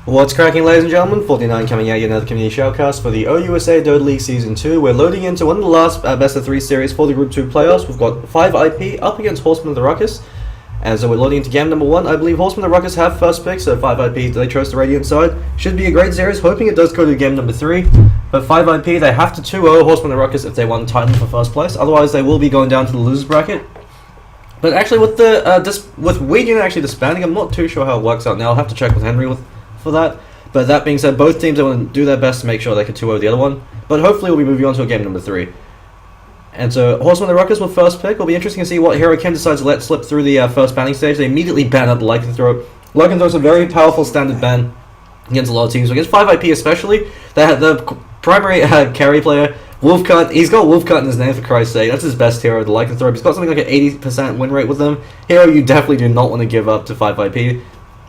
What's cracking, ladies and gentlemen? 49 coming at you another community shoutcast for the OUSA Dota League Season 2. We're loading into one of the last best of 3 series for the Group 2 playoffs. We've got 5 IP up against Horsemen of the Ruckus. And so we're loading into game number 1. I believe Horsemen of the Ruckus have first pick, so 5 IP they chose the Radiant side. Should be a great series, hoping it does go to game number 3. But 5 IP, they have to 2-0 Horsemen of the Ruckus if they want the title for first place. Otherwise, they will be going down to the losers bracket. But actually, with the with Wigan actually disbanding, I'm not too sure how it works out now. I'll have to check with Henry for that. But that being said, both teams are going to do their best to make sure they can 2-0 the other one. But hopefully we'll be moving on to game number 3. And so Horsemen of the Ruckus with first pick. It'll be interesting to see what hero Ken decides to let slip through the first banning stage. They immediately ban out the Lycanthrope. Lycanthrope's a very powerful standard ban against a lot of teams. Against 5 IP especially, they had the primary carry player, Wolfcut. He's got Wolfcut in his name, for Christ's sake. That's his best hero, the Lycanthrope. He's got something like an 80% win rate with them. Hero you definitely do not want to give up to 5 IP.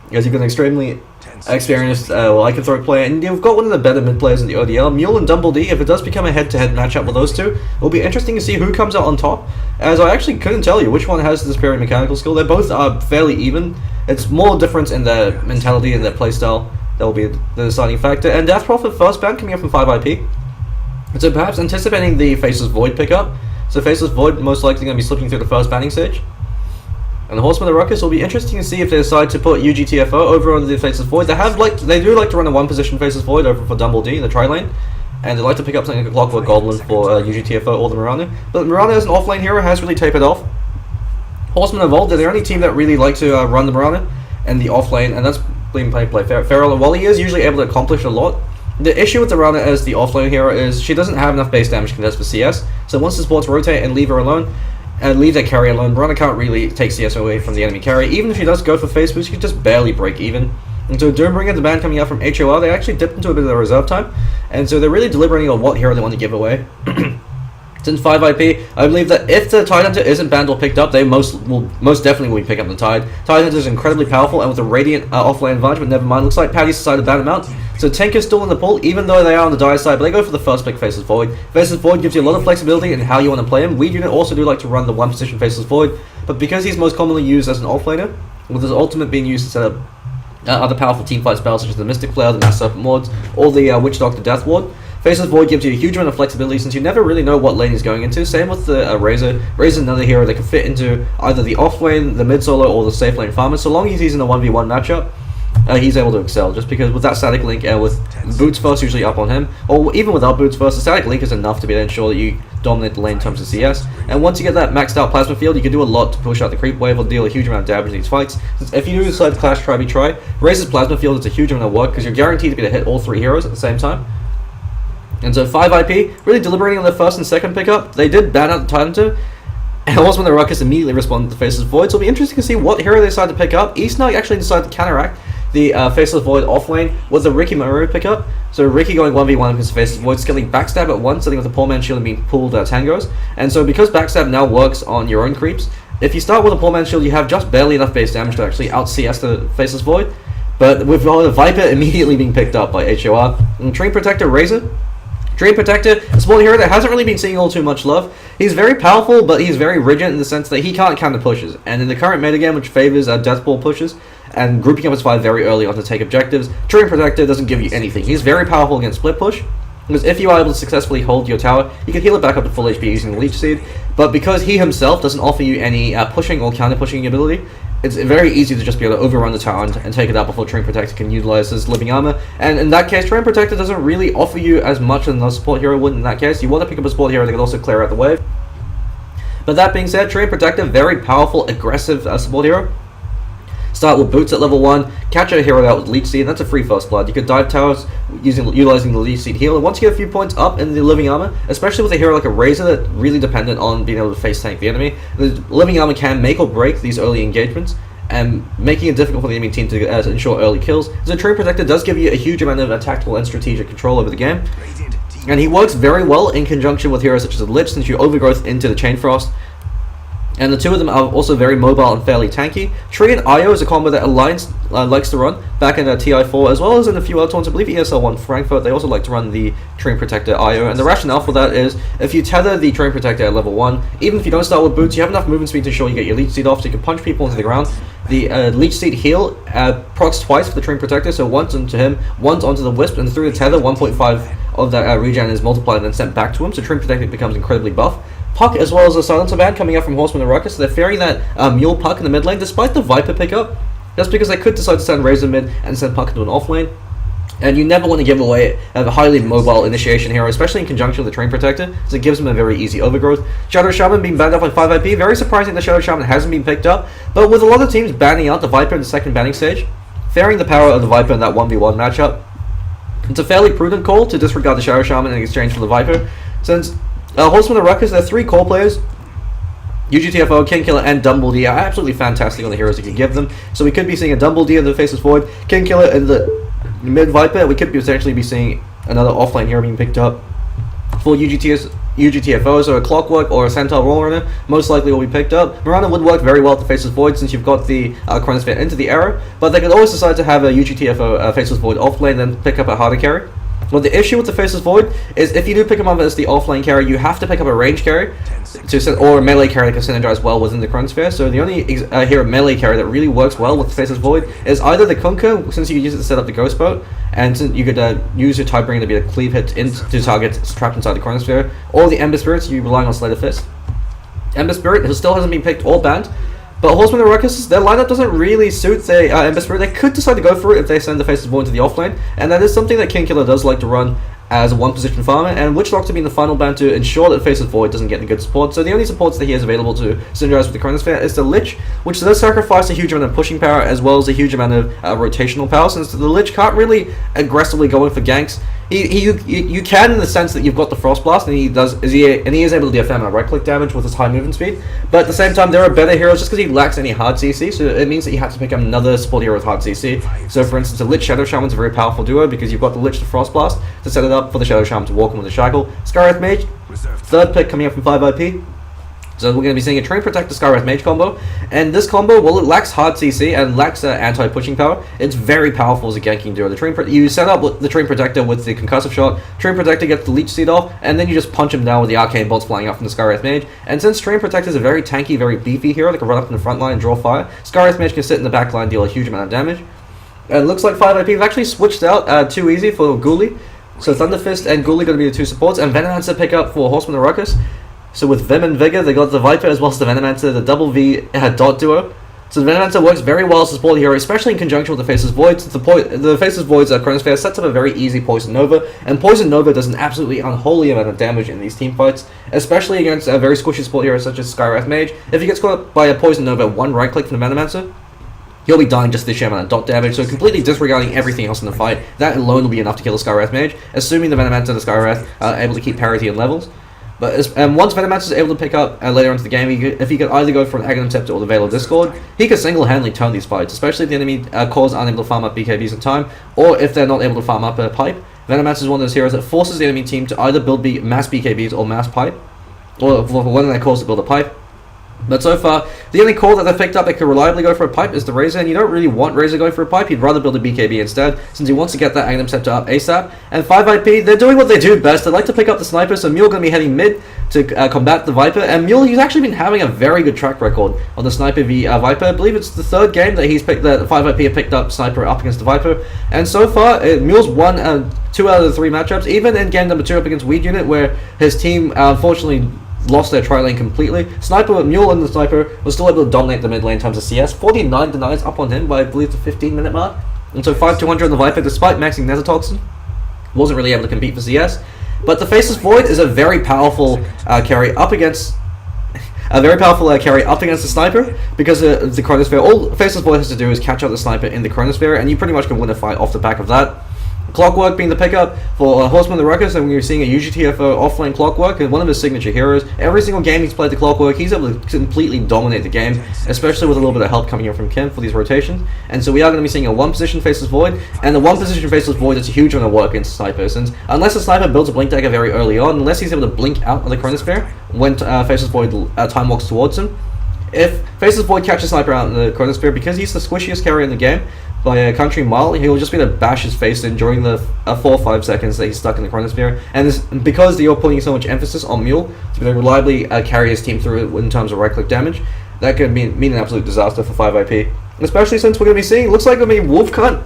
Because you've got an extremely experienced Lycanthrope player, and you've got one of the better mid players in the ODL, Mule and Dumble D. If it does become a head-to-head matchup with those two, it'll be interesting to see who comes out on top, as I actually couldn't tell you which one has the superior mechanical skill. They both are fairly even. It's more difference in their mentality and their playstyle that will be the deciding factor. And Death Prophet first ban coming up from 5 IP. So perhaps anticipating the Faceless Void pickup. So Faceless Void most likely going to be slipping through the first banning stage. And the Horsemen of the Ruckus will be interesting to see if they decide to put UGTFO over on the Faceless Void. They do like to run a 1-position Faceless Void over for Dumble D in the tri-lane. And they like to pick up something like a Clockwork Goblin for UGTFO or the Mirana. But Mirana as an off-lane hero has really tapered off. Horsemen Evolved, they're the only team that really like to run the Mirana and the off-lane, and that's being played by Feral. While he is usually able to accomplish a lot, the issue with the Mirana as the off-lane hero is she doesn't have enough base damage contest for CS. So once the supports rotate and leave her alone, and leave that carry alone, Mirana can't really take CS away from the enemy carry. Even if she does go for face boost, she can just barely break even. And so Doombringer, the ban coming out from HOR, they actually dipped into a bit of their reserve time, and so they're really deliberating on what hero they want to give away. Since 5 IP, I believe that if the Tidehunter isn't banned or picked up, they most definitely will be picking up the Tide. Tidehunter is incredibly powerful, and with a Radiant offlane advantage, but never mind, looks like Paddy's decided to ban him out. So Tank is still in the pool, even though they are on the dire side, but they go for the first pick, Faceless Void. Faceless Void gives you a lot of flexibility in how you want to play him. We unit also do like to run the 1-position Faceless Void, but because he's most commonly used as an offlaner, with his ultimate being used to set up other powerful teamfight spells such as the Mystic Flare, the Mass Serpent Wards, or the Witch Doctor Death Ward, Faceless Void gives you a huge amount of flexibility since you never really know what lane he's going into. Same with the Razor. Razor's another hero that can fit into either the off lane, the mid solo, or the safe lane farmer. So long as he's in a 1v1 matchup, he's able to excel. Just because with that static link, with boots first usually up on him, or even without boots first, the static link is enough to be able to ensure that you dominate the lane in terms of CS. And once you get that maxed out plasma field, you can do a lot to push out the creep wave or deal a huge amount of damage in these fights. Since if you do decide to clash try, Razor's plasma field is a huge amount of work because you're guaranteed to be able to hit all 3 heroes at the same time. And so 5 IP, really deliberating on their first and second pickup. They did ban out the Tidehunter, and Horsemen of the Ruckus immediately responded to Faceless Void, so it'll be interesting to see what hero they decide to pick up. East Knight actually decided to counteract the Faceless Void offlane with the Ricky Maru pickup. So Ricky going 1v1 against Faceless Void, scaling Backstab at once, something with the Poor Man's Shield and being pulled tangos. And so because Backstab now works on your own creeps, if you start with a Poor Man's Shield, you have just barely enough base damage to actually out-CS the Faceless Void. But with the Viper immediately being picked up by HOR, and Treant Protector Razor. Treant Protector, a support hero that hasn't really been seeing all too much love. He's very powerful, but he's very rigid in the sense that he can't counter pushes. And in the current metagame, which favors Death Ball pushes, and grouping up his 5 very early on to take objectives, Treant Protector doesn't give you anything. He's very powerful against split push, because if you are able to successfully hold your tower, you can heal it back up to full HP using the Leech Seed. But because he himself doesn't offer you any pushing or counter pushing ability, it's very easy to just be able to overrun the tower and take it out before Treant Protector can utilize his living armor. And in that case, Treant Protector doesn't really offer you as much as another support hero would in that case. You want to pick up a support hero that can also clear out the wave. But that being said, Treant Protector, very powerful, aggressive support hero. Start with boots at level 1, catch a hero out with Leech Seed, and that's a free first blood. You could dive towers utilizing the Leech Seed heal, and once you get a few points up in the living armor, especially with a hero like a Razor that's really dependent on being able to face tank the enemy, the living armor can make or break these early engagements, and making it difficult for the enemy team to ensure early kills. So Treant Protector does give you a huge amount of tactical and strategic control over the game, and he works very well in conjunction with heroes such as the Lich, since you overgrowth into the Chain Frost. And the two of them are also very mobile and fairly tanky. Treant IO is a combo that Alliance likes to run back in TI4, as well as in a few other ones. I believe ESL1 Frankfurt, they also like to run the Treant Protector IO. And the rationale for that is, if you tether the Treant Protector at level 1, even if you don't start with boots, you have enough movement speed to ensure you get your Leech Seed off, so you can punch people into the ground. The Leech Seed heal procs twice for the Treant Protector, so once onto him, once onto the Wisp, and through the tether, 1.5 of that regen is multiplied and then sent back to him, so Treant Protector becomes incredibly buff. Puck as well as a Silencer Band coming out from Horsemen and Ruckus, so they're fearing that Mule Puck in the mid lane, despite the Viper pickup, just because they could decide to send Razor mid and send Puck into an off lane. And you never want to give away a highly mobile initiation hero, especially in conjunction with the Treant Protector, so it gives them a very easy overgrowth. Shadow Shaman being banned up on 5 IP, very surprising that Shadow Shaman hasn't been picked up, but with a lot of teams banning out the Viper in the second banning stage, fearing the power of the Viper in that 1v1 matchup, it's a fairly prudent call to disregard the Shadow Shaman in exchange for the Viper, since Horsemen and Ruckus, they're 3 core players. UGTFO, Kingkiller, and Dumbledore are absolutely fantastic on the heroes you can give them. So we could be seeing a Dumbledore in the Faceless Void, Kingkiller in the mid Viper. We could potentially be seeing another offlane hero being picked up for UGTFO, so a Clockwork or a Centaur Rollerunner most likely will be picked up. Mirana would work very well at the Faceless Void since you've got the Chronosphere into the era, but they could always decide to have a UGTFO Faceless Void offlane and then pick up a harder carry. Well, the issue with the Faceless Void is if you do pick him up as the offlane carry, you have to pick up a range carry or a melee carry that can synergize well within the Chronosphere. So the only hero melee carry that really works well with the Faceless Void is either the Kunkka, since you can use it to set up the Ghost Boat, and since you could use your Tidebringer to be a cleave hit to targets trapped inside the Chronosphere, or the Ember Spirits, you're relying on Sleight of Fist. Ember Spirit, who still hasn't been picked or banned, but Horsemen and Ruckus, their lineup doesn't really suit the Ember Spirit. They could decide to go for it if they send the Faceless Void to the offlane, and that is something that Kingkiller does like to run as a one-position farmer, and Witchlock to be in the final ban to ensure that Faceless Void doesn't get any good support. So the only supports that he has available to synergize with the Chronosphere is the Lich, which does sacrifice a huge amount of pushing power as well as a huge amount of rotational power, since the Lich can't really aggressively go in for ganks. You can, in the sense that you've got the Frost Blast, and he is able to do a fair amount of right-click damage with his high movement speed. But at the same time, there are better heroes just because he lacks any hard CC, so it means that you have to pick up another support hero with hard CC. So, for instance, a Lich Shadow Shaman is a very powerful duo because you've got the Lich to Frost Blast to set it up for the Shadow Shaman to walk in with a Shackle. Skywrath Mage, third pick coming up from 5 IP. So we're going to be seeing a Treant Protector Skywrath Mage combo, and this combo, while it lacks hard CC and lacks anti-pushing power, it's very powerful as a ganking duo. You set up the Treant Protector with the Concussive Shot, Treant Protector gets the Leech Seed off, and then you just punch him down with the Arcane Bolts flying out from the Skywrath Mage. And since Treant Protector is a very tanky, very beefy hero that can run up in the front line and draw fire, Skywrath Mage can sit in the back line and deal a huge amount of damage. And it looks like 5 IP have actually switched out Too Easy for Ghoulie. So Thunderfist and Ghoulie going to be the 2 supports, and Venomancer pick up for Horsemen and Ruckus. So with Vim and Vigor, they got the Viper as well as the Venomancer, the double V dot duo. So the Venomancer works very well as a support hero, especially in conjunction with the Faceless Void. Since the Faceless Void's Chronosphere sets up a very easy Poison Nova, and Poison Nova does an absolutely unholy amount of damage in these team fights, especially against a very squishy support hero such as Skywrath Mage. If he gets caught by a Poison Nova, one right click from the Venomancer, he'll be dying just this sheer amount of dot damage, so completely disregarding everything else in the fight, that alone will be enough to kill the Skywrath Mage, assuming the Venomancer and the Skywrath are able to keep parity in levels. But once Venomancer is able to pick up later into the game, if he could either go for an Aghanim Scepter or the Veil of Discord, he could single-handedly turn these fights, especially if the enemy cores aren't able to farm up BKBs in time, or if they're not able to farm up a pipe. Venomancer is one of those heroes that forces the enemy team to either build mass BKBs or mass pipe, or for one of their cores to build a pipe. But so far, the only core that they've picked up that can reliably go for a pipe is the Razor, and you don't really want Razor going for a pipe. He'd rather build a BKB instead, since he wants to get that Aghanim Scepter up ASAP. And 5 IP, they're doing what they do best. They like to pick up the Sniper, so Mule going to be heading mid to combat the Viper. And Mule, he's actually been having a very good track record on the Sniper v Viper. I believe it's the 3rd game that 5 IP have picked up Sniper up against the Viper. And so far, Mule's won 2 out of the 3 matchups, even in game number 2 up against Weed Unit, where his team unfortunately lost their tri-lane completely. Sniper, Mule and the Sniper was still able to dominate the mid lane in terms of CS. 49 denies up on him by, I believe, the 15-minute mark. And so 5-200 on the Viper, despite maxing Nezotoxin, wasn't really able to compete for CS. But the Faceless Void is a very powerful carry up against the Sniper, because of the Chronosphere. All Faceless Void has to do is catch out the Sniper in the Chronosphere, and you pretty much can win a fight off the back of that. Clockwork being the pickup for Horsemen and Ruckus, and we're seeing a UGTFO offlane Clockwork, and one of his signature heroes. Every single game he's played the Clockwork, he's able to completely dominate the game, especially with a little bit of help coming in from Kim for these rotations. And so we are going to be seeing a 1-position Faceless Void, and the 1-position Faceless Void is a huge amount of work against Sniper, since unless the Sniper builds a Blink Dagger very early on, unless he's able to blink out of the Chronosphere when Faceless Void time walks towards him, if Faceless Void catches Sniper out in the Chronosphere, because he's the squishiest carry in the game by a country mile, he'll just be able to bash his face in during the 4 or 5 seconds that he's stuck in the Chronosphere. And this, because you're putting so much emphasis on Mule to be able to reliably carry his team through in terms of right-click damage, that could mean an absolute disaster for 5 IP. Especially since we're going to be seeing, looks like we're going to be Wolf Cunt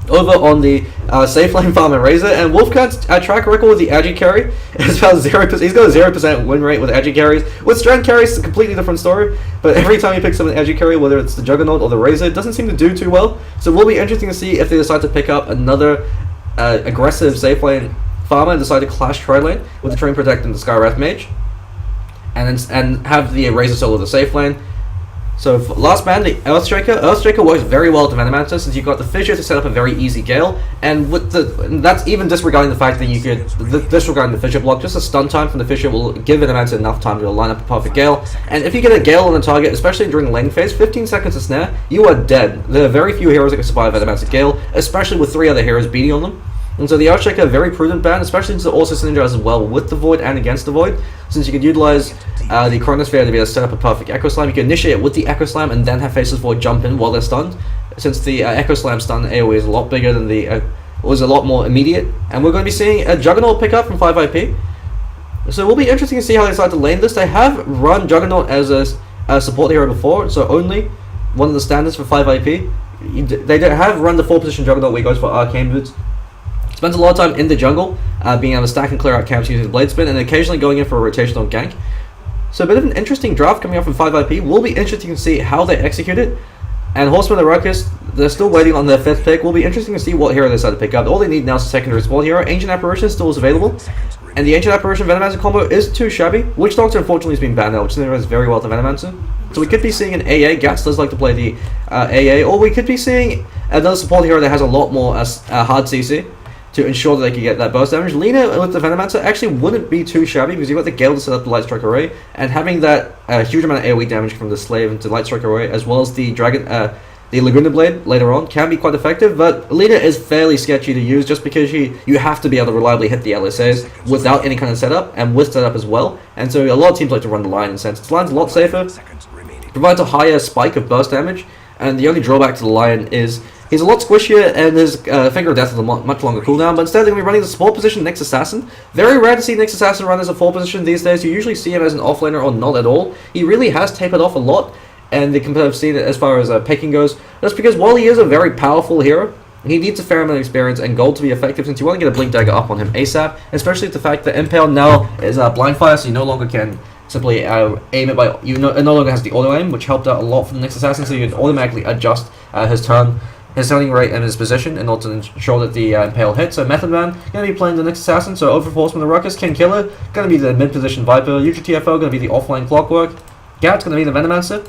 over on the Safe Lane Farm and Razor, and Wolfcut's track record with the Agi carry is about 0%. He's got a 0% win rate with Agi carries. With Strand carries, it's a completely different story, but every time he picks up an Agi carry, whether it's the Juggernaut or the Razor, it doesn't seem to do too well. So it will be interesting to see if they decide to pick up another aggressive Safe Lane Farmer and decide to clash Tri-Lane with the Treant Protect and the Skywrath Mage, and have the Razor solo the Safe Lane. So for last man, the Earthshaker works very well to Venomancer, since you've got the Fissure to set up a very easy Gale, and with that's even disregarding the fact that you could, disregarding the Fissure block, just a stun time from the Fissure will give Venomancer enough time to line up a perfect Gale, and if you get a Gale on the target, especially during the lane phase, 15 seconds of Snare, you are dead. There are very few heroes that can survive Venomancer Gale, especially with 3 other heroes beating on them. And so the Earthshaker, very prudent ban, especially since it also synergizes well with the Void and against the Void, since you could utilize the Chronosphere to be able to set up a perfect Echo Slam. You can initiate with the Echo Slam and then have Faceless Void jump in while they're stunned, since the Echo Slam stun AoE is a lot bigger than the was a lot more immediate. And we're going to be seeing a Juggernaut pick up from 5IP. So it will be interesting to see how they decide to lane this. They have run Juggernaut as a support hero before, so only one of the standards for 5IP. They have run the 4-position Juggernaut where he goes for Arcane Boots. Spends a lot of time in the jungle, being able to stack and clear out camps using Blade Spin, and occasionally going in for a rotational gank. So a bit of an interesting draft coming up from 5IP. Will be interesting to see how they execute it. And Horsemen and Ruckus, they're still waiting on their 5th pick. Will be interesting to see what hero they decide to pick up. All they need now is a secondary support hero. Ancient Apparition still is available, and the Ancient Apparition Venomancer combo is too shabby. Witch Doctor unfortunately has been banned now, which synergizes very well to Venomancer. So we could be seeing an AA. Gats does like to play the AA, or we could be seeing another support hero that has a lot more hard CC to ensure that they can get that burst damage. Lina with the Venomancer actually wouldn't be too shabby, because you've got the Gale to set up the Light Strike Array, and having that huge amount of AoE damage from the Slave into Light Strike Array, as well as the Dragon, the Laguna Blade later on, can be quite effective. But Lina is fairly sketchy to use, just because you have to be able to reliably hit the LSAs without any kind of setup, and with setup as well. And so a lot of teams like to run the Lion, in sense its Lion's a lot safer, provides a higher spike of burst damage, and the only drawback to the Lion is he's a lot squishier, and his Finger of Death is a much longer cooldown, but instead they're going to be running the support position Nyx Assassin. Very rare to see Nyx Assassin run as a 4 position these days. You usually see him as an offlaner or not at all. He really has tapered off a lot, and they can have seen it as far as picking goes. That's because while he is a very powerful hero, he needs a fair amount of experience and gold to be effective, since you want to get a Blink Dagger up on him ASAP, especially with the fact that Impale now is blind fire, so you no longer can simply aim it by, it no longer has the auto aim, which helped out a lot for the Nyx Assassin, so you can automatically adjust his turning rate and his position in order to ensure that the Impale hits. So Method Man going to be playing the Nyx Assassin, so over Horseman the Ruckus, King Killer going to be the mid position Viper, UGTFO going to be the offline Clockwork, Gat's going to be the Venomancer,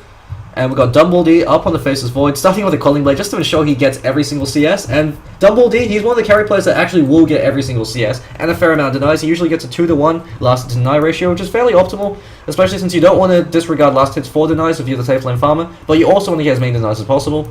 and we've got Dumbledy up on the Faceless Void, starting with a Calling Blade just to ensure he gets every single CS. And Dumbledy, he's one of the carry players that actually will get every single CS, and a fair amount of denies. He usually gets a 2-to-1 last hit deny ratio, which is fairly optimal, especially since you don't want to disregard last hits for denies if you're the safe lane farmer, but you also want to get as many denies as possible.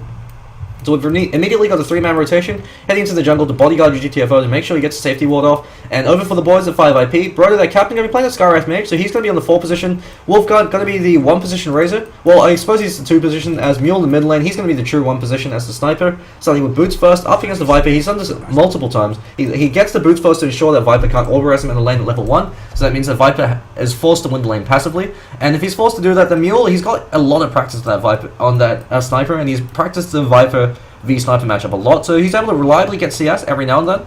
So we've immediately got the 3-man rotation, heading into the jungle to bodyguard UGTFO to make sure he gets a safety ward off. And over for the boys at 5IP, Broder, their captain, going to be playing the Skywrath Mage, so he's going to be on the 4 position. Wolfguard going to be the 1 position Razor. Well, I suppose he's the 2 position as Mule in the mid lane. He's going to be the true 1 position as the Sniper, starting with Boots first, up against the Viper. He's done this multiple times. He gets the Boots first to ensure that Viper can't auto-res him in the lane at level 1, so that means that Viper is forced to win the lane passively. And if he's forced to do that, the Mule, he's got a lot of practice with that Viper, on that Sniper, and he's practiced the Viper v Sniper matchup a lot, so he's able to reliably get CS every now and then.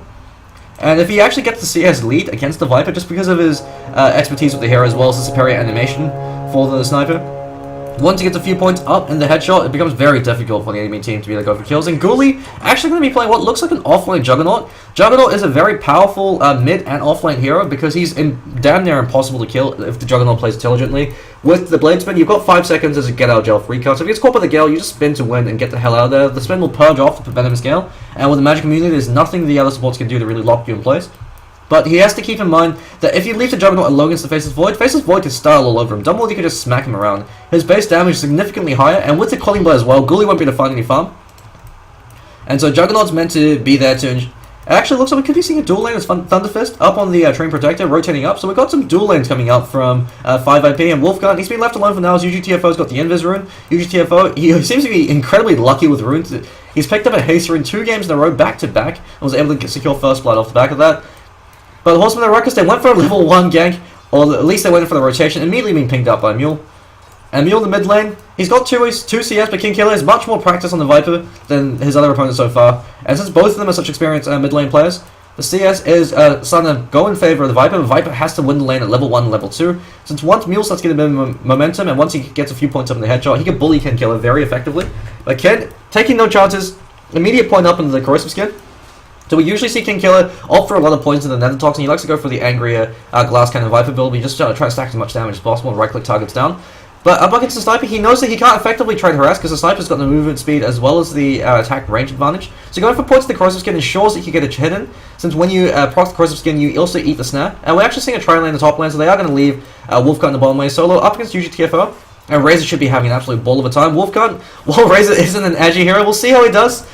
And if he actually gets the CS lead against the Viper, just because of his expertise with the hero as well as the superior animation for the Sniper, once he gets a few points up in the headshot, it becomes very difficult for the enemy team to be able to go for kills. And Ghoulie actually going to be playing what looks like an offlane Juggernaut. Juggernaut is a very powerful mid and offlane hero, because he's damn near impossible to kill if the Juggernaut plays intelligently. With the Blade Spin, you've got 5 seconds as a get out of jail free card. So if he gets caught by the Gale, you just spin to win and get the hell out of there. The spin will purge off the Venom's Gale, and with the Magic Immunity, there's nothing the other supports can do to really lock you in place. But he has to keep in mind that if you leave the Juggernaut alone against the Faceless Void can style all over him. Dumbledy can just smack him around. His base damage is significantly higher, and with the Calling Blade as well, Ghoulie won't be able to find any farm. And so Juggernaut's meant to be there to It actually looks like we could be seeing a dual lane as Thunderfist up on the Treant Protector, rotating up. So we've got some dual lanes coming up from 5IP and Wolfgun. He's been left alone for now as UGTFO's got the Invis rune. UGTFO, he seems to be incredibly lucky with runes. He's picked up a haste rune 2 games in a row back to back and was able to secure first blood off the back of that. But Horsemen and Ruckus, they went for a level 1 gank, or at least they went for the rotation, immediately being pinged up by Mule. And Mule in the mid lane, he's got 2 CS, but King Killer has much more practice on the Viper than his other opponents so far. And since both of them are such experienced mid lane players, the CS is starting to go in favor of the Viper. The Viper has to win the lane at level 1 and level 2. Since once Mule starts getting a bit of momentum, and once he gets a few points up in the headshot, he can bully King Killer very effectively. But Ken, taking no chances, immediate point up into the corrosive skin. So we usually see King Killer opt for a lot of points in the Nether Toxin. He likes to go for the angrier glass cannon Viper build. We just try to stack as much damage as possible and right-click targets down. But up against the Sniper, he knows that he can't effectively trade harass because the Sniper's got the movement speed as well as the attack range advantage. So going for points to the corrosive skin ensures that you get a hit in, since when you proc the corrosive skin, you also eat the snare. And we're actually seeing a tri lane in the top lane, so they are going to leave Wolfgun in the bottom lane solo up against UGTFO. And Razor should be having an absolute ball of a time. Wolfgun, while Razor isn't an edgy hero, we'll see how he does.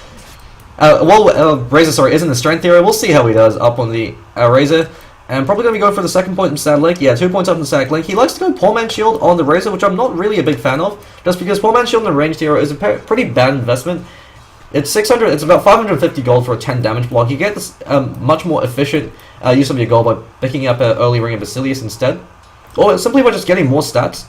Razor, isn't a strength hero. We'll see how he does up on the Razor. And probably going to be going for the second point in Static Link. Yeah, 2 points up in the Static Link. He likes to go Poor Man's Shield on the Razor, which I'm not really a big fan of, just because Poor Man's Shield on a ranged hero is a pretty bad investment. It's 600. It's about 550 gold for a 10 damage block. You get this much more efficient use of your gold by picking up an early ring of Basilius instead, or simply by just getting more stats.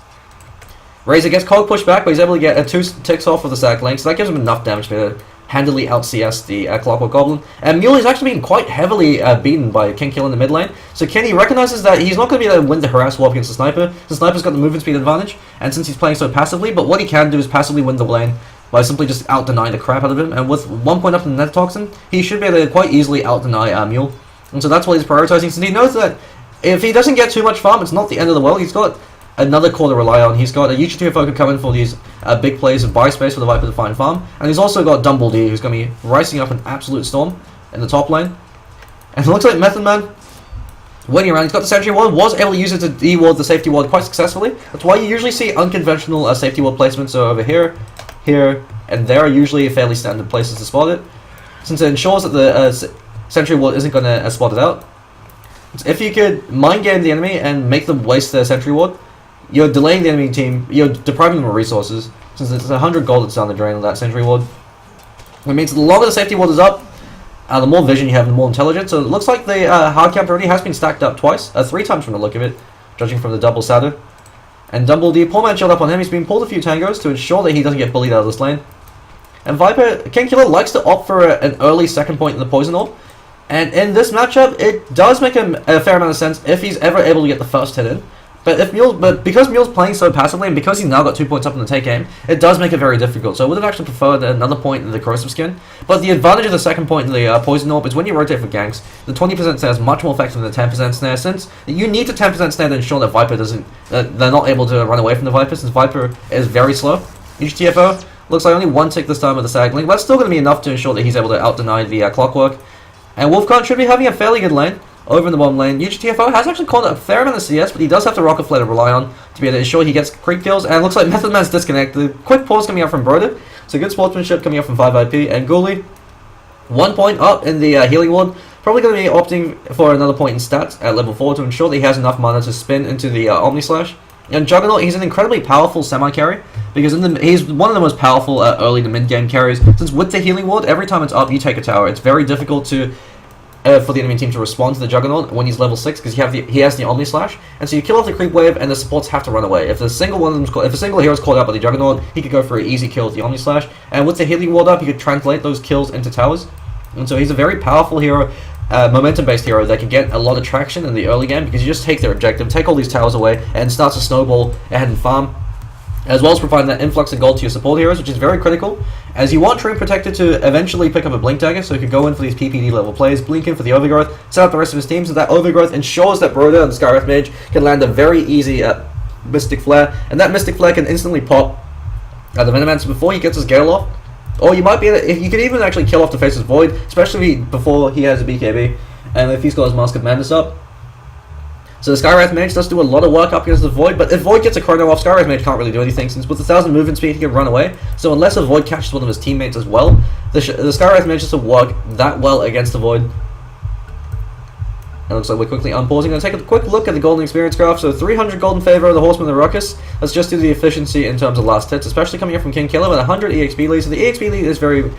Razor gets Cog pushed back, but he's able to get 2 ticks off with the Static Link, so that gives him enough damage to handily out-CS the Clockwork Goblin. And Mule is actually being quite heavily beaten by King Kill in the mid lane. So Kenny recognizes that he's not going to be able to win the harass war against the Sniper. The Sniper's got the movement speed advantage, and since he's playing so passively, but what he can do is passively win the lane by simply just out-denying the crap out of him. And with 1 point up in the Nether Toxin, he should be able to quite easily out-deny Mule. And so that's what he's prioritizing, since he knows that if he doesn't get too much farm, it's not the end of the world. He's got another core to rely on. He's got a UGTFO could come in for these big plays of buy space for the Viper to find farm, and he's also got Dumbledore, who's going to be rising up an absolute storm in the top lane. And it looks like Method Man waiting around. He's got the Sentry Ward, was able to use it to de-ward the Safety Ward quite successfully. That's why you usually see unconventional Safety Ward placements. So over here, here, and there are usually fairly standard places to spot it, since it ensures that the Sentry Ward isn't going to spot it out. If you could mind game the enemy and make them waste their Sentry Ward, you're delaying the enemy team, you're depriving them of resources, since it's 100 gold that's down the drain on that Sentry Ward. It means the longer the Safety Ward is up, the more vision you have, the more intelligence. So it looks like the hard camp already has been stacked up twice, 3 times from the look of it, judging from the double saddle. And Dumbledore, Poor Man Shield up on him, he's been pulled a few tangos to ensure that he doesn't get bullied out of this lane. And Viper, King Killer likes to opt for an early second point in the Poison Orb. And in this matchup, it does make him a fair amount of sense if he's ever able to get the first hit in. But because Mule's playing so passively, and because he's now got 2 points up in the take aim, it does make it very difficult. So I would have actually preferred another point in the Corrosive Skin. But the advantage of the second point in the Poison Orb is when you rotate for ganks, the 20% snare is much more effective than the 10% snare, since you need the 10% snare to ensure that Viper doesn't, they're not able to run away from the Viper, since Viper is very slow. UGTFO looks like only 1 tick this time with the Static Link, but that's still going to be enough to ensure that he's able to out-deny the Clockwork. And Wolfgun should be having a fairly good lane. Over in the bottom lane, UGTFO has actually called a fair amount of CS, but he does have the Rocket Flare to rely on to be able to ensure he gets creep kills, and it looks like Method Man's disconnected. Quick pause coming out from Broder, so good sportsmanship coming out from 5IP, and Ghoulie, 1 point up in the Healing Ward, probably going to be opting for another point in stats at level 4 to ensure that he has enough mana to spin into the Omni Slash. And Juggernaut, he's an incredibly powerful semi-carry, because he's one of the most powerful early to mid-game carries, since with the Healing Ward, every time it's up, you take a tower. It's very difficult to for the enemy team to respond to the Juggernaut when he's level 6, because he has the Omni Slash, and so you kill off the creep wave, and the supports have to run away. If a single hero is called out by the Juggernaut, he could go for an easy kill with the Omni Slash, and with the Healing Ward up, he could translate those kills into towers. And so he's a very powerful hero, momentum-based hero that can get a lot of traction in the early game, because you just take their objective, take all these towers away, and starts to snowball ahead and farm, as well as providing that influx of gold to your support heroes, which is very critical, as you want Treant Protector to eventually pick up a Blink Dagger, so he could go in for these PPD level plays, blink in for the Overgrowth, set up the rest of his team, so that Overgrowth ensures that Broder and the Skywrath Mage can land a very easy Mystic Flare, and that Mystic Flare can instantly pop the Venomancer before he gets his Gale off, or you might be able to, you could even actually kill off the Faceless Void, especially before he has a BKB, and if he's got his Mask of Madness up. So the Skywrath Mage does do a lot of work up against the Void, but if Void gets a chrono off, Skywrath Mage can't really do anything, since with 1,000 movement speed he can run away, so unless a Void catches one of his teammates as well, the Skywrath Mage doesn't work that well against the Void. It looks like we're quickly unpausing. Going to take a quick look at the golden experience graph. So 300 gold in favor of the Horsemen of the Ruckus. That's just due to the efficiency in terms of last hits, especially coming up from King Killer with 100 EXP lead. So the EXP lead is very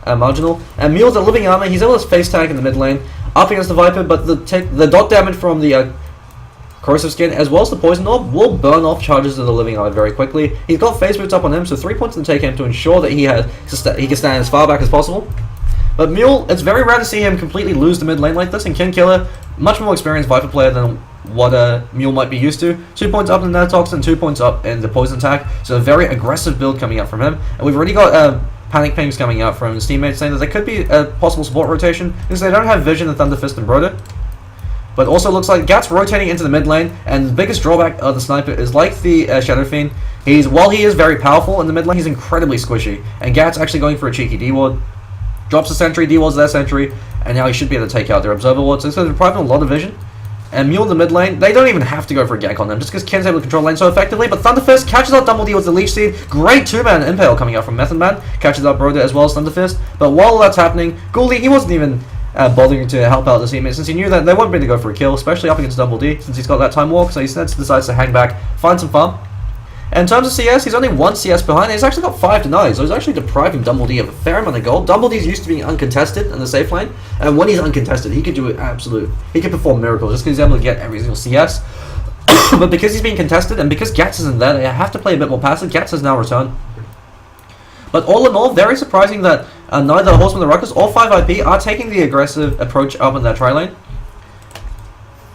marginal. And Mule's a living armor. He's able to face tag in the mid lane up against the Viper, but the dot damage from the corrosive skin as well as the poison orb will burn off charges of the living armor very quickly. He's got phase boots up on him, so 3 points in the take aim to ensure that he can stand as far back as possible. But Mule, it's very rare to see him completely lose the mid lane like this, and King Killer, much more experienced Viper player than what Mule might be used to. 2 points up in the Nanotoxin, 2 points up in the poison attack, so a very aggressive build coming out from him. And we've already got panic pings coming out from his teammates saying that there could be a possible support rotation because they don't have Vision and Thunderfist and Broder. But also looks like Gat's rotating into the mid lane, and the biggest drawback of the sniper is like the Shadow Fiend. While he is very powerful in the mid lane, he's incredibly squishy, and Gat's actually going for a cheeky D-ward. Drops the sentry, D-wards their sentry, and now he should be able to take out their Observer ward, so it's going to deprive him a lot of vision. And Mule in the mid lane, they don't even have to go for a gank on them, just because Ken's able to control lane so effectively, but Thunderfist catches out Dumbledore with the Leech Seed. Great 2-man Impale coming out from Method Man, catches out Broder as well as Thunderfist, but while that's happening, Gouldy, he wasn't even bothering to help out the teammates since he knew that they wouldn't be able to go for a kill, especially up against Double D, since he's got that time walk, so he decides to hang back, find some farm. And in terms of CS, he's only 1 CS behind, and he's actually got 5 denies, so he's actually depriving Double D of a fair amount of gold. Double D's used to being uncontested in the safe lane, and when he's uncontested, he could do it he could perform miracles just because he's able to get every single CS. But because he's being contested, and because Gats isn't there, they have to play a bit more passive. Gats has now returned. But all in all, very surprising that neither Horsemen of the Ruckus or 5IP are taking the aggressive approach up in their tri-lane.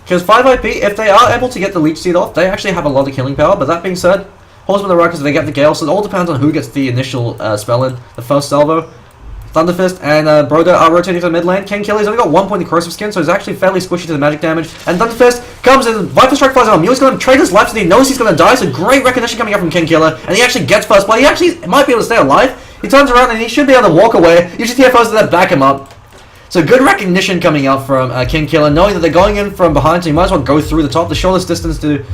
Because 5IP, if they are able to get the Leech Seed off, they actually have a lot of killing power. But that being said, Horsemen of the Ruckus, they get the Gale, so it all depends on who gets the initial spell in, the first salvo. Thunderfist and Broder are rotating to the mid lane. King Killer's only got 1 point in corrosive skin, so he's actually fairly squishy to the magic damage. And Thunderfist comes in, Viper Strike flies on. Mule's going to trade his life, so he knows he's going to die, so great recognition coming up from King Killer. And he actually gets first blood. He actually might be able to stay alive. He turns around and he should be able to walk away. Usually TFOs that back him up. So good recognition coming out from King Killer, knowing that they're going in from behind, so you might as well go through the top. The shortest distance to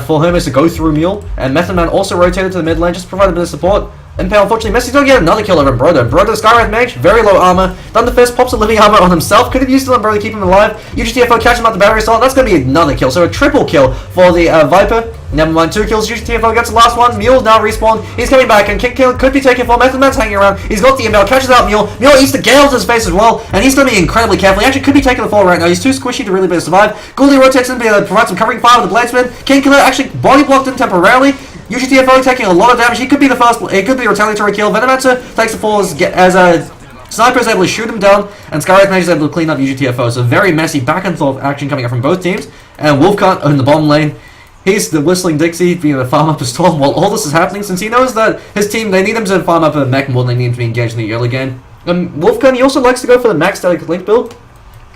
for him is to go through Mule. And Method Man also rotated to the mid lane, just to provide a bit of support. Impale, unfortunately, Messi's going to get another kill over Broder. Broder, Skywrath Mage, very low armor. Thunderfist pops a living armor on himself. Could have used it on Broder to keep him alive. UGTFO catches him out the battery assault. That's going to be another kill. So a triple kill for the Viper. Never mind, 2 kills. UGTFO gets the last one. Mule's now respawned. He's coming back, and King Killer could be taking full. Method Man's hanging around. He's got the Impale, catches out Mule. Mule eats the Gale to his face as well, and he's going to be incredibly careful. He actually could be taking the fall right now. He's too squishy to really be able to survive. Gouldy rotates in to be able to provide some covering fire with the Bladespin. King Killer actually body blocked him temporarily. UGTFO taking a lot of damage. He could be the first. It could be a retaliatory kill. Venomancer takes the fall as a sniper is able to shoot him down, and Skywrath Mage is able to clean up UGTFO. So very messy back and forth action coming up from both teams. And Wolfcut in the bottom lane. He's the Whistling Dixie being a farm up a storm while all this is happening, since he knows that his team, they need him to farm up a mech more than they need him to be engaged in the early game. Wolfcut, he also likes to go for the max static link build.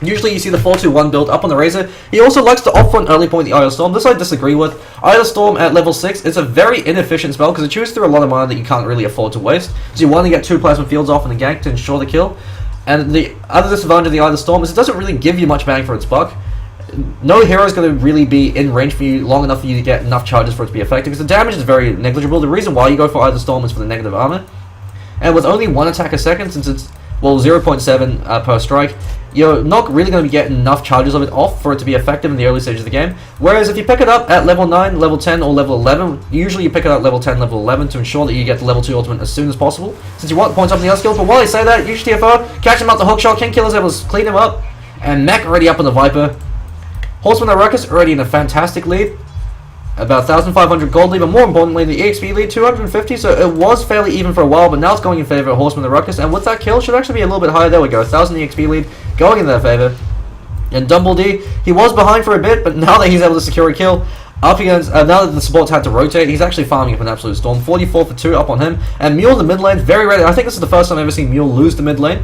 Usually you see the 4-2-1 build up on the Razor. He also likes to opt for an early point the Idle Storm. This I disagree with. Idle Storm at level 6 is a very inefficient spell because it chews through a lot of mana that you can't really afford to waste. So you want to get 2 plasma fields off in the gank to ensure the kill. And the other disadvantage of the Idle Storm is it doesn't really give you much bang for its buck. No hero is going to really be in range for you long enough for you to get enough charges for it to be effective, because the damage is very negligible. The reason why you go for Idle Storm is for the negative armor. And with only 1 attack a second, since it's, well, 0.7 per strike, you're not really going to be getting enough charges of it off for it to be effective in the early stages of the game. Whereas if you pick it up at level 9, level 10, or level 11, usually you pick it up level 10, level 11 to ensure that you get the level 2 ultimate as soon as possible, since you want points up in the other skills. But while I say that, UGTFO, catch him out the hookshot, King Killer's able to clean him up, and Mech already up on the Viper. Horsemen of the Ruckus already in a fantastic lead, about 1,500 gold lead, but more importantly, the EXP lead, 250, so it was fairly even for a while, but now it's going in favor of Horsemen of the Ruckus, and with that kill, should actually be a little bit higher. There we go, 1,000 EXP lead, going in their favor. And Dumble D, he was behind for a bit, but now that he's able to secure a kill, up against, now that the supports had to rotate, he's actually farming up an absolute storm. 44 for 2 up on him, and Mule in the mid lane, very ready. I think this is the first time I've ever seen Mule lose the mid lane.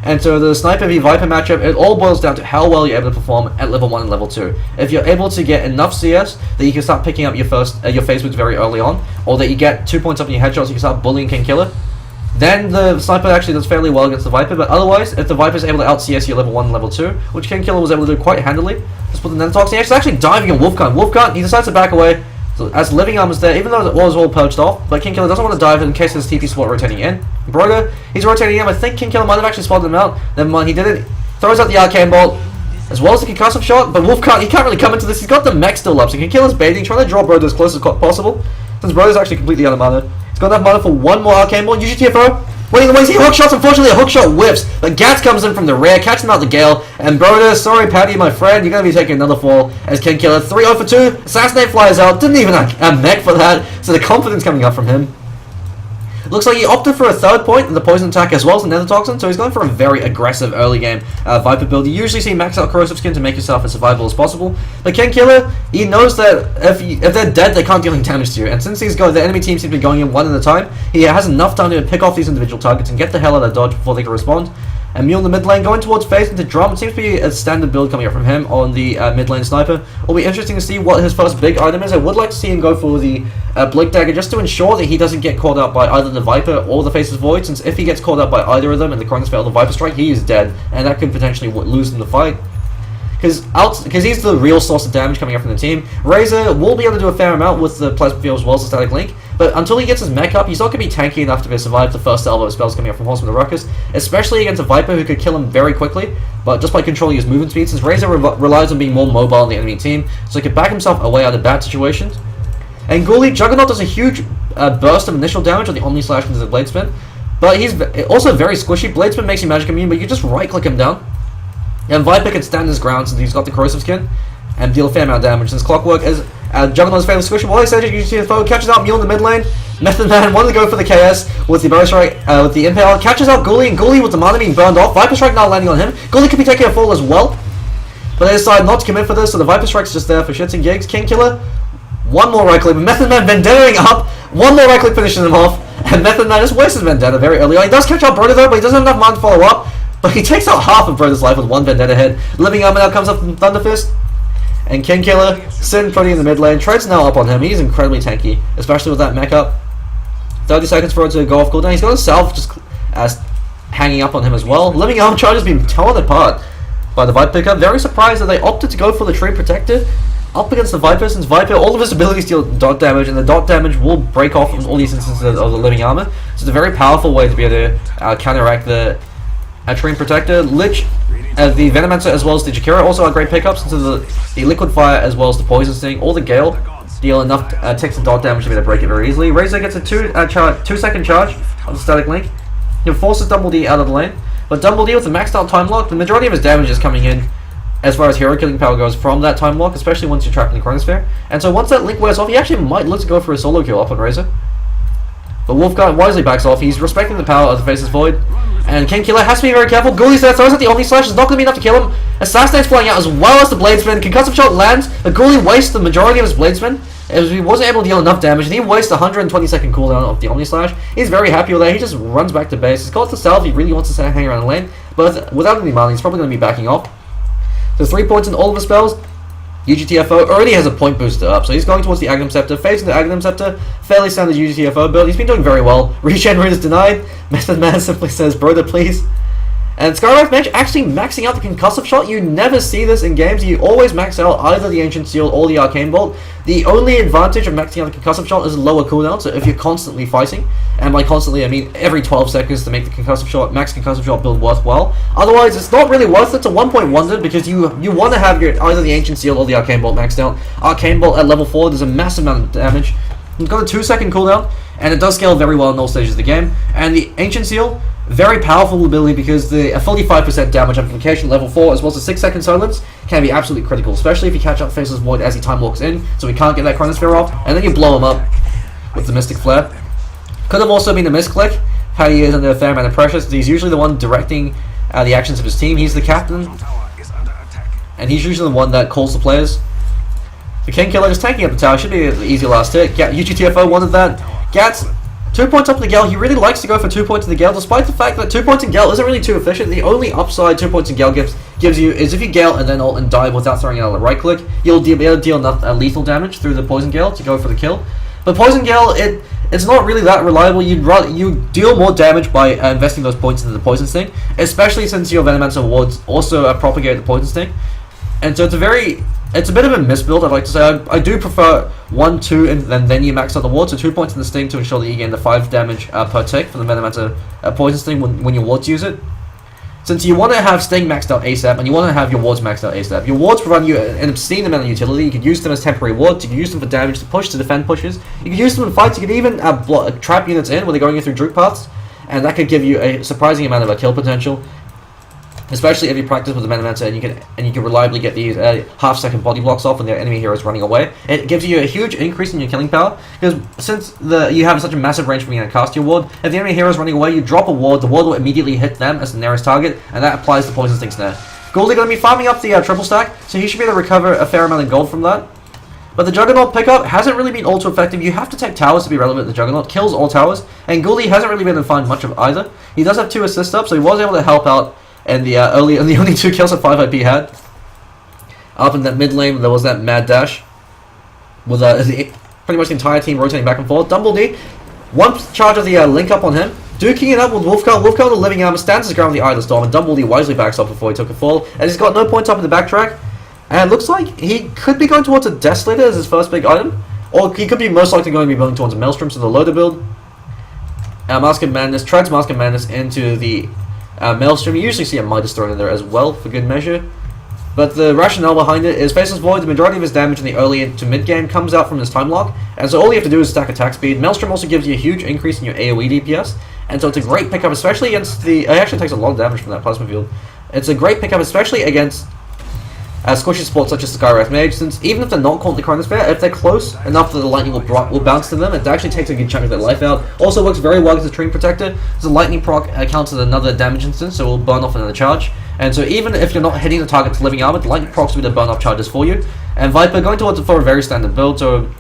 And so the Sniper v Viper matchup, it all boils down to how well you're able to perform at level 1 and level 2. If you're able to get enough CS that you can start picking up your phase boots very early on, or that you get 2 points up in your headshots, you can start bullying King Killer, then the Sniper actually does fairly well against the Viper. But otherwise, if the Viper is able to out CS your level 1 and level 2, which King Killer was able to do quite handily, just put the Nanotoxin, he's actually diving on Wolfcut. Wolfcut, he decides to back away. So as living armor's there, even though it was all purged off, but King Killer doesn't want to dive in case there's TP support rotating in. Broder, he's rotating in. I think King Killer might have actually spotted him out. Never mind, he did it. Throws out the Arcane Bolt. as well as the concussive shot, but Wolf he can't really come into this. He's got the mech still up, so he can kill his baiting, trying to draw Broder as close as possible, since Broder's actually completely out of mana. He's got enough mana for one more arcane ball. UGTFO, waiting the way, he hook shots. Unfortunately, a hook shot whiffs, but Gats comes in from the rear, catching out the Gale, and Broder, sorry Patty, my friend, you're going to be taking another fall as King Killer. 3-0 for 2, Assassinate flies out, didn't even have a mech for that, so the confidence coming up from him. Looks like he opted for a third point in the poison attack as well as the nether toxin, so he's going for a very aggressive early game Viper build. You usually see max out corrosive skin to make yourself as survivable as possible, but King Killer, he knows that if they're dead, they can't deal any damage to you, and since the enemy team seems to be going in one at a time, he has enough time to pick off these individual targets and get the hell out of dodge before they can respond. And Mule in the mid lane going towards Face into Drum. It seems to be a standard build coming up from him on the mid lane sniper. It'll be interesting to see what his first big item is. I would like to see him go for the Blink Dagger just to ensure that he doesn't get caught out by either the Viper or the Faceless Void, since if he gets caught out by either of them in the Chronosphere or the Viper Strike, he is dead, and that could potentially lose him the fight. Because he's the real source of damage coming up from the team. Razor will be able to do a fair amount with the Plasma Field as well as the Static Link, but until he gets his mech up, he's not going to be tanky enough to survive the first salvo of spells coming up from Horsemen of Ruckus, especially against a Viper who could kill him very quickly, but just by controlling his movement speed, since Razor relies on being more mobile in the enemy team, so he can back himself away out of bad situations. And Ghoulie, Juggernaut does a huge burst of initial damage on the Omni Slash into the Blade Spin, but he's also very squishy. Blade Spin makes you magic immune, but you just right click him down. And Viper can stand his ground since he's got the corrosive skin and deal a fair amount of damage. Since Clockwork is Juggernaut's favorite squishy, while he says UGTFO catches out Mule in the mid lane. Method Man wanted to go for the KS with the Barrow Strike, with the Impale, catches out Ghoulie, and Ghoulie with the mana being burned off. Viper Strike now landing on him. Ghoulie could be taking a fall as well, but they decide not to commit for this, so the Viper Strike's just there for shits and gigs. King Killer, one more right click, Method Man Vendettaing up, one more right click finishes him off, and Method Man just wastes his Vendetta very early on. He does catch out Broder though, but he doesn't have enough mana to follow up. But he takes out half of Broder's life with one Vendetta hit. Living Armor now comes up from Thunder Fist. And King Killer, Sin pretty in the mid lane. Treant's now up on him. He's incredibly tanky, especially with that mech up. 30 seconds for it to go off cooldown. He's got himself just hanging up on him as well. Living Armor charge has been torn apart by the Viper pickup. Very surprised that they opted to go for the Treant Protector up against the Viper, since Viper, all of his abilities deal dot damage, and the dot damage will break off from all these instances of the Living Armor. So it's a very powerful way to be able to counteract the Treant Protector. Lich, the Venomancer as well as the Jakira also are great pickups into the Liquid Fire as well as the Poison Sting or the Gale deal enough ticks and dot damage to be able to break it very easily. Razor gets a 2-second charge of the Static Link. He forces Dumble out of the lane, but Dumble with the maxed out time lock, the majority of his damage is coming in as far as hero killing power goes from that time lock, especially once you're trapped in the Chronosphere. And so once that link wears off, he actually might look to go for a solo kill up on Razor. But Wolfguard wisely backs off. He's respecting the power of the Faceless Void. And King Killer has to be very careful. Ghoulie's there, throws out the Omni Slash. It's not going to be enough to kill him. Assassinate's flying out as well as the Blade Spin. Concussive Shot lands. The Ghoulie wastes the majority of his Blade Spin, as he wasn't able to deal enough damage. And he wastes 120-second cooldown of the Omni Slash. He's very happy with that. He just runs back to base. He's got the salve. He really wants to hang around the lane. But without any mana, he's probably going to be backing off. So 3 points in all of his spells. UGTFO already has a point booster up, so he's going towards the Aghanim Scepter, facing the Aghanim Scepter, fairly standard UGTFO build. He's been doing very well. Regen Rune is denied. Method Man simply says, "Brother, please." And Skywrath Mage actually maxing out the Concussive Shot. You never see this in games. You always max out either the Ancient Seal or the Arcane Bolt. The only advantage of maxing out the Concussive Shot is a lower cooldown, so if you're constantly fighting, and by constantly I mean every 12 seconds to make the Concussive Shot, max Concussive Shot build worthwhile. Otherwise, it's not really worth it to 1-point wonder, because you want to have your either the Ancient Seal or the Arcane Bolt maxed out. Arcane Bolt at level 4 does a massive amount of damage. You've got a 2-second cooldown, and it does scale very well in all stages of the game. And the Ancient Seal, very powerful ability, because the 45% damage amplification level 4 as well as the 6-second silence can be absolutely critical, especially if you catch up Faceless Void as he time walks in, so he can't get that Chronosphere off, and then you blow him up with the Mystic Flare. Could have also been a misclick, how he is under a fair amount of pressure, since he's usually the one directing the actions of his team. He's the captain, and he's usually the one that calls the players. The King Killer just tanking up the tower, should be an easy last hit. UGTFO wanted that. Gats, 2 points up to the Gale. He really likes to go for 2 points in the Gale, despite the fact that 2 points in Gale isn't really too efficient. The only upside 2 points in Gale gives you is if you Gale and then ult and dive without throwing out a right click, you'll be able to deal enough lethal damage through the Poison Gale to go for the kill. But Poison Gale, it's not really that reliable. You deal more damage by investing those points into the Poison Sting, especially since your Venomancer wards also propagate the Poison Sting. And so it's a bit of a misbuild, I'd like to say. I do prefer 1, 2, and then you max out the ward, so 2 points in the Sting to ensure that you gain the 5 damage per tick for the Venomancer Poison Sting when your wards use it. since you want to have Sting maxed out ASAP, and you want to have your wards maxed out ASAP. Your wards provide you an obscene amount of utility. You can use them as temporary wards, you can use them for damage to push, to defend pushes, you can use them in fights, you can even trap units in when they're going in through juke paths, and that could give you a surprising amount of kill potential. Especially if you practice with the Venomancer and you can reliably get these half-second body blocks off when the enemy hero is running away. It gives you a huge increase in your killing power, because since you have such a massive range from being able to cast your ward, if the enemy hero is running away, you drop a ward, the ward will immediately hit them as the nearest target, and that applies the Poison Sting Snare. Goldie going to be farming up the triple stack, so he should be able to recover a fair amount of gold from that. But the Juggernaut pickup hasn't really been all too effective. You have to take towers to be relevant. The Juggernaut kills all towers, and Goldie hasn't really been able to find much of either. He does have 2 assists up, so he was able to help out. And the only 2 kills that 5IP had. Up in that mid lane, there was that mad dash with pretty much the entire team rotating back and forth. Dumblebee, one charge of the link up on him, duking it up with Wolfcard. Wolfcard with living armor stands his ground with the Eye of the Storm, and Dumblebee wisely backs up before he took a fall. And he's got no points up in the backtrack. And it looks like he could be going towards a Desolator as his first big item, or he could be most likely going to be building towards a Maelstrom, so the loader build. Mask of Madness, treads Mask of Madness into the Maelstrom. You usually see a Midas thrown in there as well for good measure, but the rationale behind it is Faceless Void, the majority of his damage in the early to mid game comes out from his time lock, and so all you have to do is stack attack speed. Maelstrom also gives you a huge increase in your AoE DPS, and so it's a great pickup, especially against it actually takes a lot of damage from that plasma field. It's a great pickup, especially against squishy supports such as the Skywrath Mage, since even if they're not caught in the Chronosphere, if they're close enough that the lightning will bounce to them, it actually takes a good chunk of their life out. Also works very well as a Treant Protector. The lightning proc counts as another damage instance, so it will burn off another charge. And so even if you're not hitting the target to living armor, the lightning procs will be the burn off charges for you. And Viper going towards it for a very standard build, so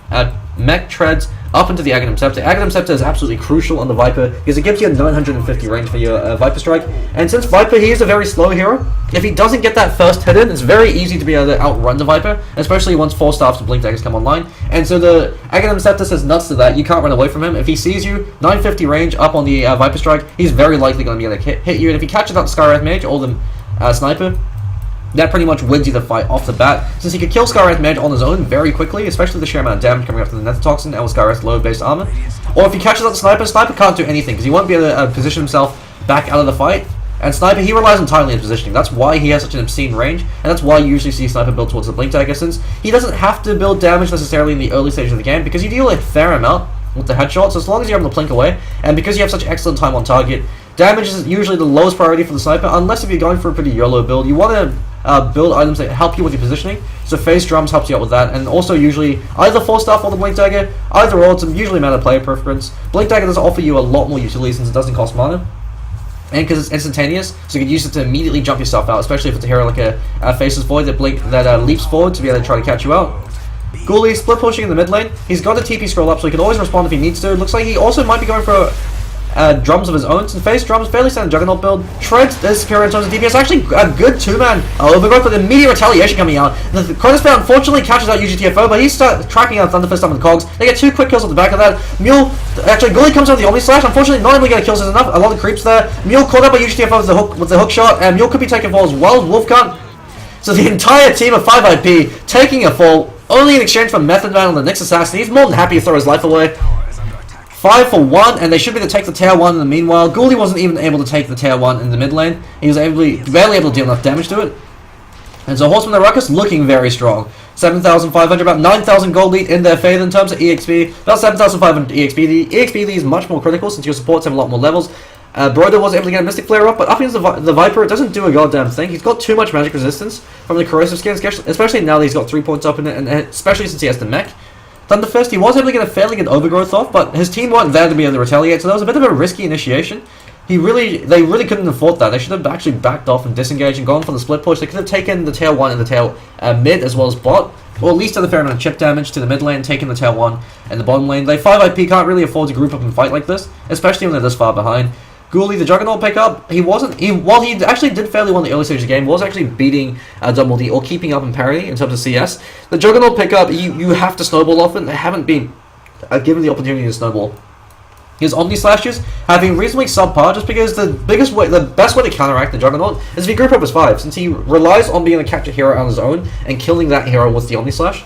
mech treads up into the Aghanim Scepter. Aghanim Scepter is absolutely crucial on the Viper because it gives you a 950 range for your Viper Strike. And since Viper, he is a very slow hero, if he doesn't get that first hit in, it's very easy to be able to outrun the Viper, especially once 4 staffs and blink daggers come online. And so the Aghanim Scepter says nuts to that. You can't run away from him. If he sees you, 950 range up on the Viper Strike, he's very likely going to be able to hit you. And if he catches out the Skywrath Mage or the Sniper, that pretty much wins you the fight off the bat, since he could kill Skywrath Mage on his own very quickly, especially the sheer amount of damage coming after the Nether Toxin and with Skywrath's low base armor. Or if he catches out the Sniper, Sniper can't do anything because he won't be able to position himself back out of the fight. And Sniper, he relies entirely on positioning. That's why he has such an obscene range, and that's why you usually see Sniper build towards the Blink Dagger, since he doesn't have to build damage necessarily in the early stages of the game because you deal a fair amount with the headshots as long as you're able to plink away, and because you have such excellent time on target. Damage is usually the lowest priority for the Sniper, unless if you're going for a pretty YOLO build. You want to build items that help you with your positioning, so Phase Drums helps you out with that, and also usually either Force Staff or the Blink Dagger, either or, it's usually a matter of player preference. Blink Dagger does offer you a lot more utility since it doesn't cost mana, and because it's instantaneous, so you can use it to immediately jump yourself out, especially if it's a hero like a Faceless Void that leaps forward to be able to try to catch you out. Ghoulie split pushing in the mid lane. He's got a TP scroll up, so he can always respond if he needs to. Looks like he also might be going for drums of his own. Since Face Drums, fairly standard Juggernaut build. Treads is superior in terms of DPS. Actually, a good 2-man overgrowth with immediate retaliation coming out. The Chronosphere unfortunately catches out UGTFO, but he's tracking out Thunderfist up in the cogs. They get 2 quick kills on the back of that. Mule, actually, Ghoulie comes out with the Omni Slash. Unfortunately, not able to get kills is enough. A lot of creeps there. Mule caught up by UGTFO with the hook shot, and Mule could be taking fall as well. Wolf can't. So the entire team of 5IP taking a fall, only in exchange for Method Man on the Nyx Assassin. He's more than happy to throw his life away. 5 for 1, and they should be able to take the tier 1 in the meanwhile. Ghoulie wasn't even able to take the tier 1 in the mid lane. He was barely able to deal enough damage to it. And so Horsemen and Ruckus looking very strong. 7,500, about 9,000 gold lead in their favor in terms of EXP. About 7,500 EXP. The EXP lead is much more critical since your supports have a lot more levels. Broder was able to get a Mystic Flare up, but up against the Viper, it doesn't do a goddamn thing. He's got too much magic resistance from the Corrosive Skin, especially now that he's got 3 points up in it, and especially since he has the mech. Thunderfist, he was able to get a fairly good overgrowth off, but his team weren't there to be able to retaliate, so that was a bit of a risky initiation. They really couldn't have fought that. They should have actually backed off and disengaged and gone for the split push. They could have taken the tier 1 and the tail mid as well as bot, or at least done a fair amount of chip damage to the mid lane, taking the tier 1 and the bottom lane. They 5IP can't really afford to group up and fight like this, especially when they're this far behind. Ghoulie, the Juggernaut pickup, while he actually did fairly well in the early stage of the game, was actually beating Double D or keeping up in parity in terms of CS. The Juggernaut pickup, you have to snowball often. They haven't been given the opportunity to snowball. His Omni Slashes have been reasonably subpar just because the best way to counteract the Juggernaut is if you group up as 5, since he relies on being able to catch a hero on his own and killing that hero with the Omni Slash.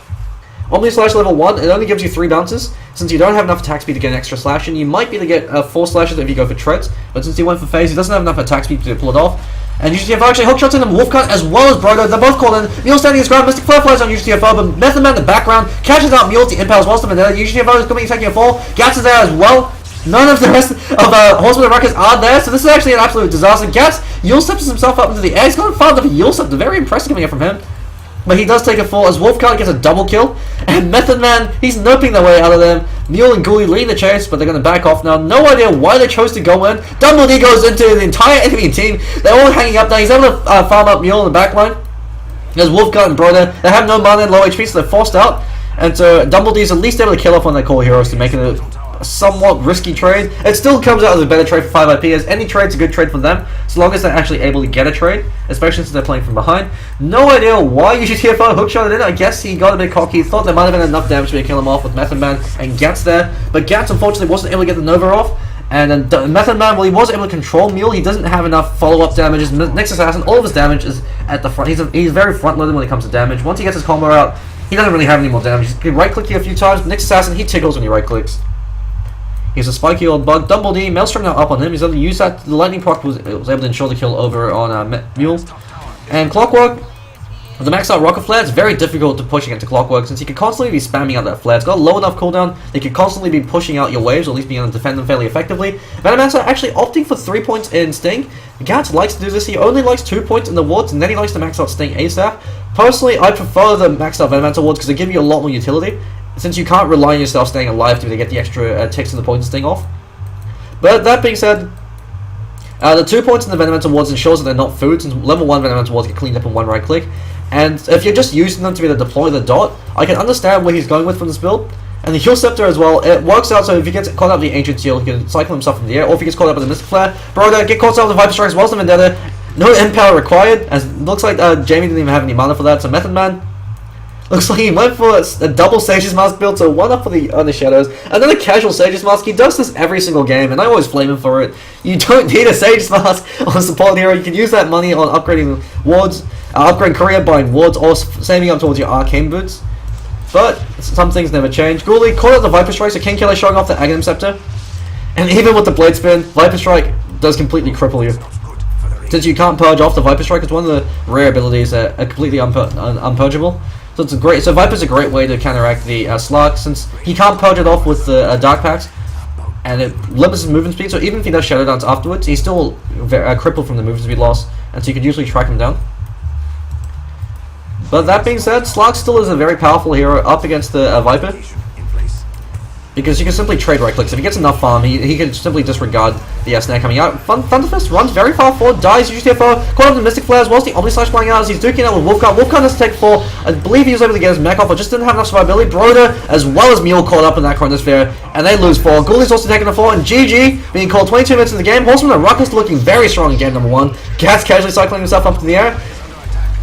Omni Slash level 1, it only gives you 3 bounces. Since you don't have enough attack speed to get an extra slash, and you might be able to get 4 slashes if you go for treads, but since he went for phase, he doesn't have enough attack speed to pull it off. And UGTFO actually hookshots in him, Wolfcut as well as Brodo. They're both called in. Mule standing his ground, Mystic Flare flies on UGTFO, but Method Man in the background catches out Mule to impale as well as the Vanilla. UGTFO is going to be taking a fall. Gats is there as well. None of the rest of Horsemen and Ruckus are there, so this is actually an absolute disaster. Gats Yule steps himself up into the air. He's got farmed up a Yule step. Very impressive coming up from him. But he does take a fall as Wolfcut gets a double kill. And Method Man, he's noping their way out of them. Mule and Ghoulie lead the chase, but they're going to back off now. No idea why they chose to go in. Dumbledore goes into the entire enemy team. They're all hanging up now. He's able to farm up Mule in the back line. There's Wolfcut and Broder. They have no mana and low HP, so they're forced out. And so Dumbledore's at least able to kill off one of their core heroes to make it a somewhat risky trade. It still comes out as a better trade for 5 IP, as any trade's a good trade for them, so long as they're actually able to get a trade, especially since they're playing from behind. No idea why UGTFO hookshot it in. I guess he got a bit cocky, thought there might have been enough damage to kill him off with Method Man and Gats there, but Gats unfortunately wasn't able to get the Nova off. And then Method Man, well, he was able to control Mule. He doesn't have enough follow-up damage. His next assassin, all of his damage is at the front. He's very front-loaded when it comes to damage. Once he gets his combo out, he doesn't really have any more damage. He can right-click you a few times. Next assassin, he tickles when he right-clicks. He's a spiky old bug. Dumbledore, Maelstrom now up on him. He's able to use that. The lightning proc was able to ensure the kill over on Mule. And Clockwork, with the maxed out rocket flare, it's very difficult to push against Clockwork since he could constantly be spamming out that flare. It's got a low enough cooldown. They could constantly be pushing out your waves, or at least being able to defend them fairly effectively. Venomancer actually opting for 3 points in Sting. Gats likes to do this. He only likes 2 points in the wards, and then he likes to max out Sting ASAP. Personally, I prefer the maxed out Venomancer wards because they give you a lot more utility, since you can't rely on yourself staying alive to get the extra ticks and the points Sting off. But that being said, the 2 points in the Venomancer wards ensures that they're not food, since level 1 Venomancer wards get cleaned up in one right click. And if you're just using them to be able to deploy the dot, I can understand where he's going with from this build. And the Heal Scepter as well, it works out, so if he gets caught up with the Ancient Seal, he can cycle himself in the air, or if he gets caught up with the Mystic Flare. Broder, get caught up with the Viper Strike as well as the Vendetta. No impale required, as it looks like Jamie didn't even have any mana for that, so Method Man looks like he went for a double Sage's Mask build, so one up for the Shadows. Another casual Sage's Mask. He does this every single game, and I always flame him for it. You don't need a Sage's Mask on a support hero. You can use that money on upgrading wards, upgrading career, buying wards, or saving up towards your Arcane Boots. But some things never change. Ghoulie caught out the Viper Strike, so Kingkiller showing off the Aghanim Scepter. And even with the Blade Spin, Viper Strike does completely cripple you. Since you can't purge off the Viper Strike, it's one of the rare abilities that are completely unpurgeable. So it's a great. So Viper's a great way to counteract the Slark, since he can't purge it off with the Dark Packs, and it limits his movement speed. So even if he does Shadow Dance afterwards, he's still crippled from the movement speed loss, and so you can usually track him down. But that being said, Slark still is a very powerful hero up against the Viper, because you can simply trade right clicks. If he gets enough farm, he can simply disregard the snare coming out. Thunderfist runs very far forward, dies, UGTFO, caught up in the Mystic Flare as well as the Omni Slash flying out as he's duking out with Wolfcut. Wolfcut has to take 4. I believe he was able to get his mech off, but just didn't have enough survivability. Broder as well as Mule caught up in that Chronosphere, and they lose 4. Ghoulie's also taking a 4, and GG being called 22 minutes in the game. Horsemen and Ruckus looking very strong in game number 1. Gats casually cycling himself up to the air.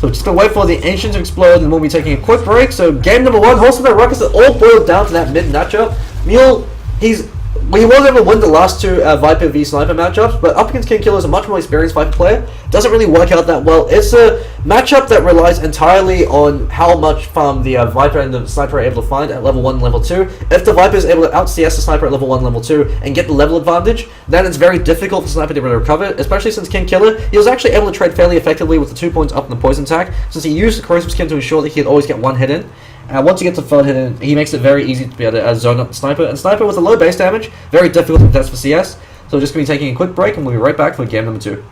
So just gonna wait for the Ancient to explode, and we'll be taking a quick break. So game number 1, Horsemen and Ruckus, it all boiled down to that mid matchup. Mule, he was able to win the last 2 Viper v Sniper matchups, but up against Kingkiller is a much more experienced Viper player. Doesn't really work out that well. It's a matchup that relies entirely on how much farm the Viper and the Sniper are able to find at level 1 and level 2. If the Viper is able to out-CS the Sniper at level 1 and level 2 and get the level advantage, then it's very difficult for the Sniper to be able to recover, especially since Kingkiller, he was actually able to trade fairly effectively with the 2 points up in the poison tag, since he used the Corrosive Skin to ensure that he'd always get 1 hit in. Once he gets a third hit in, he makes it very easy to be able to zone up the Sniper. And Sniper with a low base damage, very difficult to test for CS. So we're just going to be taking a quick break, and we'll be right back for game number 2.